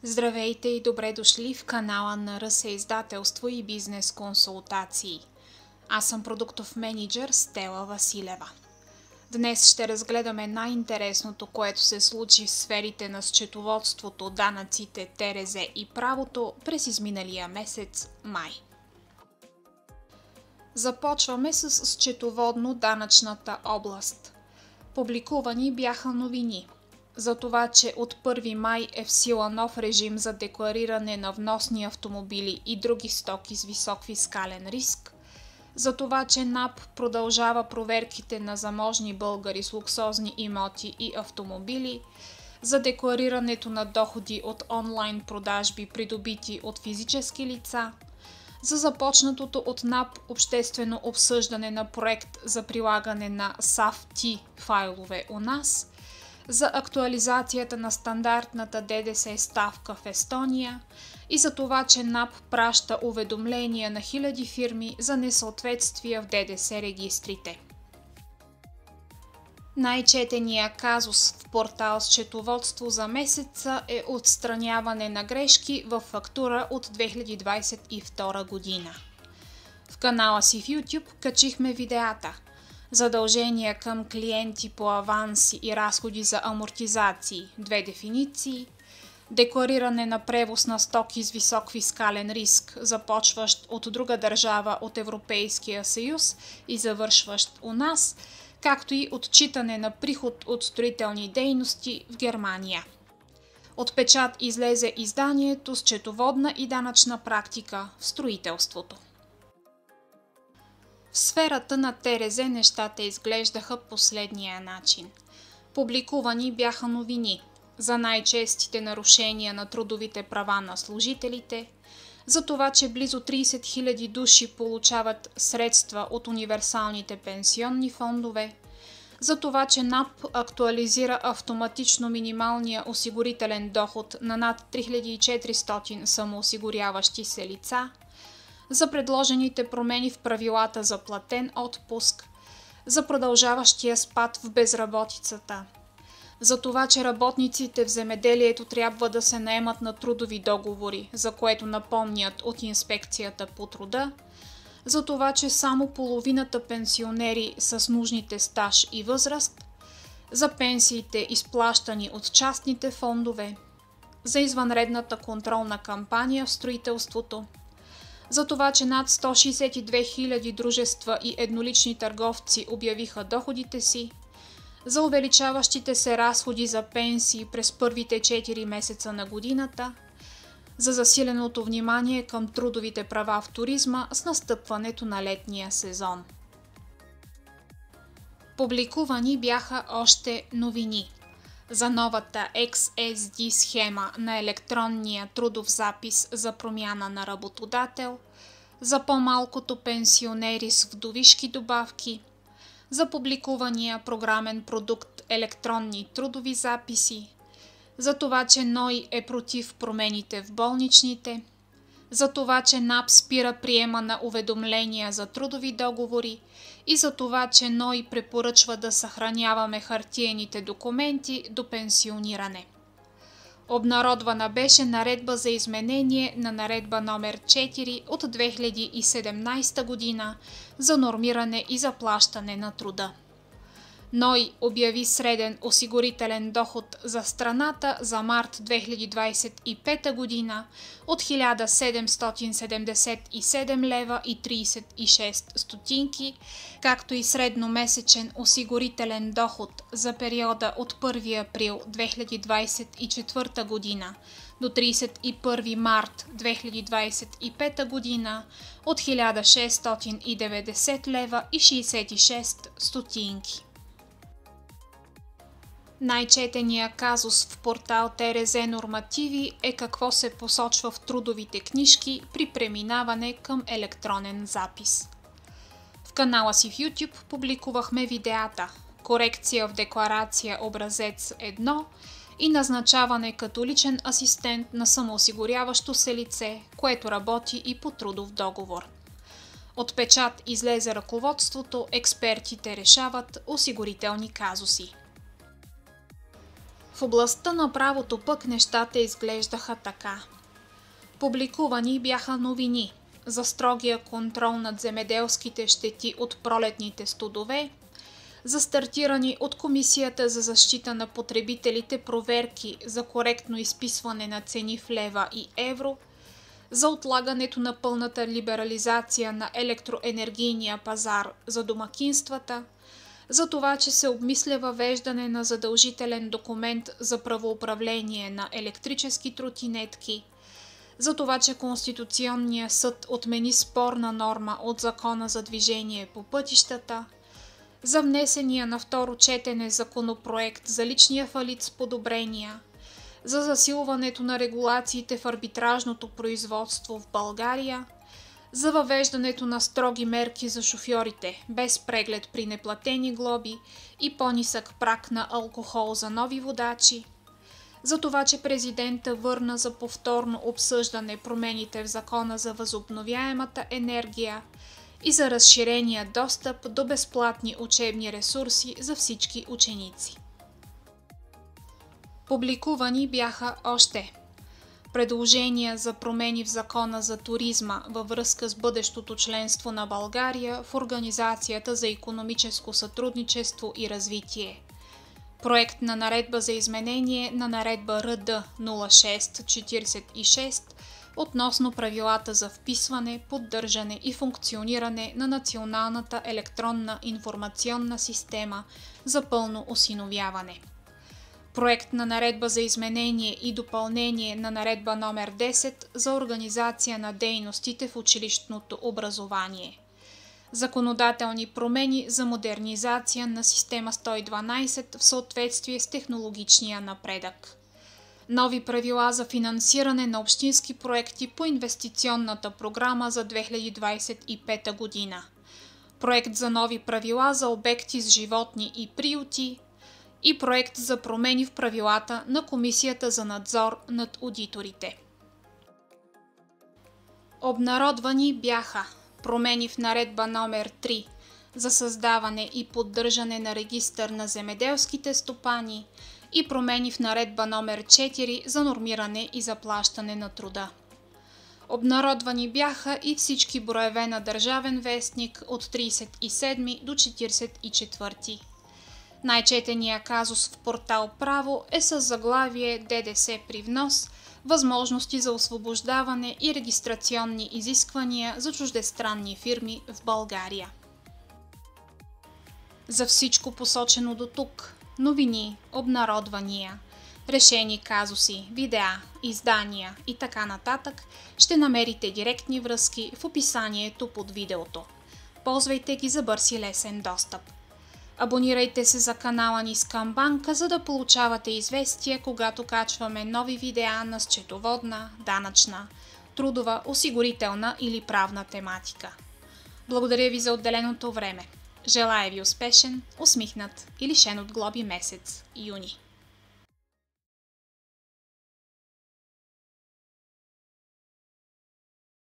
Здравейте и добре дошли в канала на РС издателство и бизнес консултации. Аз съм продуктов мениджър Стела Василева. Днес ще разгледаме най-интересното, което се случи в сферите на счетоводството, данъците, ТРЗ и правото през изминалия месец май. Започваме с счетоводно-данъчната област. Публикувани бяха новини за това, че от 1 май е в сила нов режим за деклариране на вносни автомобили и други стоки с висок фискален риск, за това, че НАП продължава проверките на заможни българи с луксозни имоти и автомобили, за декларирането на доходи от онлайн продажби, придобити от физически лица, за започнатото от НАП обществено обсъждане на проект за прилагане на SAFTI файлове у нас, за актуализацията на стандартната ДДС ставка в Естония и за това, че НАП праща уведомления на хиляди фирми за несъответствия в ДДС регистрите. Най-четеният казус в портал Счетоводство за месеца е отстраняване на грешки във фактура от 2022 година. В канала си в YouTube качихме видеята: задължения към клиенти по аванси и разходи за амортизации – 2 дефиниции, деклариране на превоз на стоки с висок фискален риск, започващ от друга държава от Европейския съюз и завършващ у нас, както и отчитане на приход от строителни дейности в Германия. От печат излезе изданието Счетоводна и данъчна практика в строителството. В сферата на ТРЗ нещата изглеждаха последния начин. Публикувани бяха новини за най-честите нарушения на трудовите права на служителите, за това, че близо 30 000 души получават средства от универсалните пенсионни фондове, за това, че НАП актуализира автоматично минималния осигурителен доход на над 3400 самоосигуряващи се лица, за предложените промени в правилата за платен отпуск, за продължаващия спад в безработицата, за това, че работниците в земеделието трябва да се наемат на трудови договори, за което напомнят от инспекцията по труда, за това, че само половината пенсионери са с нужните стаж и възраст, за пенсиите, изплащани от частните фондове, за извънредната контролна кампания в строителството, за това, че над 162 000 дружества и еднолични търговци обявиха доходите си, за увеличаващите се разходи за пенсии през първите 4 месеца на годината, за засиленото внимание към трудовите права в туризма с настъпването на летния сезон. Публикувани бяха още новини за новата XSD схема на електронния трудов запис за промяна на работодател, за по-малкото пенсионери с вдовишки добавки, за публикувания програмен продукт електронни трудови записи, за това, че НОИ е против промените в болничните, за това, че НАП спира приема на уведомления за трудови договори и за това, че НОИ препоръчва да съхраняваме хартиените документи до пенсиониране. Обнародвана беше наредба за изменение на наредба номер 4 от 2017 година за нормиране и заплащане на труда. НОИ обяви среден осигурителен доход за страната за март 2025 година от 1777 лева и 36 стотинки, както и средномесечен осигурителен доход за периода от 1 април 2024 година до 31 март 2025 година от 1690 лева и 66 стотинки. Най-четеният казус в портал ТРЗ Нормативи е какво се посочва в трудовите книжки при преминаване към електронен запис. В канала си в YouTube публикувахме видеята корекция в декларация образец 1 и назначаване като личен асистент на самоосигуряващо се лице, което работи и по трудов договор. От печат излезе ръководството, експертите решават осигурителни казуси. В областта на правото пък нещата изглеждаха така. Публикувани бяха новини за строгия контрол над земеделските щети от пролетните студове, за стартирани от Комисията за защита на потребителите проверки за коректно изписване на цени в лева и евро, за отлагането на пълната либерализация на електроенергийния пазар за домакинствата, за това, че се обмисля въвеждане на задължителен документ за правоуправление на електрически тротинетки, за това, че Конституционният съд отмени спорна норма от Закона за движение по пътищата, за внесения на второ четене законопроект за личния фалит с подобрения, за засилването на регулациите в арбитражното производство в България, за въвеждането на строги мерки за шофьорите, без преглед при неплатени глоби и по-нисък праг на алкохол за нови водачи, за това, че президента върна за повторно обсъждане промените в Закона за възобновяемата енергия и за разширения достъп до безплатни учебни ресурси за всички ученици. Публикувани бяха още предложения за промени в Закона за туризма във връзка с бъдещото членство на България в Организацията за икономическо сътрудничество и развитие, проект на наредба за изменение на наредба РД 0646 относно правилата за вписване, поддържане и функциониране на Националната електронна информационна система за пълно осиновяване. Проект на наредба за изменение и допълнение на наредба номер 10 за организация на дейностите в училищното образование. Законодателни промени за модернизация на система 112 в съответствие с технологичния напредък. Нови правила за финансиране на общински проекти по инвестиционната програма за 2025 година. Проект за нови правила за обекти с животни и приюти и проект за промени в правилата на Комисията за надзор над одиторите. Обнародвани бяха промени в наредба номер 3 за създаване и поддържане на регистър на земеделските стопани и промени в наредба номер 4 за нормиране и заплащане на труда. Обнародвани бяха и всички броеве на Държавен вестник от 37 до 44. Най-четеният казус в портал Право е с заглавие ДДС при внос, възможности за освобождаване и регистрационни изисквания за чуждестранни фирми в България. За всичко посочено до тук, новини, обнародвания, решени казуси, видеа, издания и така нататък, ще намерите директни връзки в описанието под видеото. Ползвайте ги за бърз и лесен достъп. Абонирайте се за канала ни Скамбанка, за да получавате известия, когато качваме нови видеа на счетоводна, данъчна, трудова, осигурителна или правна тематика. Благодаря ви за отделеното време. Желая ви успешен, усмихнат и лишен от глоби месец юни.